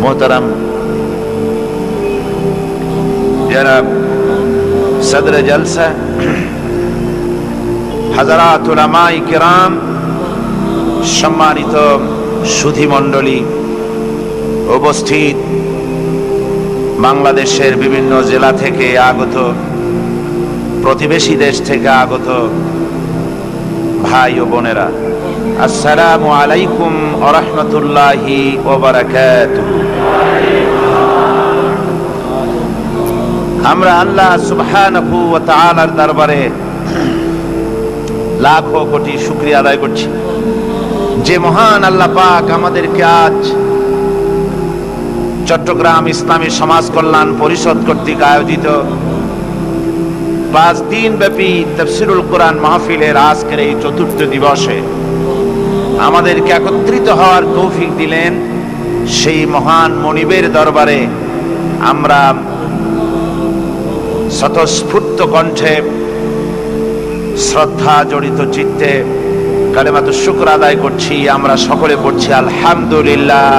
मोहतरम जनाब सदर जलसा, हजरात उलमाए किराम, सम्मानित सुधी मंडली, उपस्थित बांग्लादेशेर विभिन्न जिला थेके आगत, प्रतिवेशी देश थेके आगत भाई ओ बोनेरा, अस्सलामु आलैकुम व रहमतुल्लाहि व बाराकातुहू। আমরা আল্লাহ সুবহানাহু ওয়া তাআলার দরবারে লাখো কোটি শুকরিয়া আদায় করছি যে মহান আল্লাহ পাক আমাদেরকে আজ চট্টগ্রাম ইসলামী সমাজ কল্যাণ পরিষদ কর্তৃক আয়োজিত 5 দিন ব্যাপী তাফসীরুল কোরআন মাহফিলের আজকের এই চতুর্থ দিবসে আমাদেরকে একত্রিত হওয়ার তৌফিক দিলেন। সেই মহান মনিবের দরবারে আমরা স্বতঃস্ফূর্ত কণ্ঠে শ্রদ্ধা জড়িত চিত্তে কালেমাতুশ শুকর আদায় করছি। আমরা সকলে পড়ছি আলহামদুলিল্লাহ।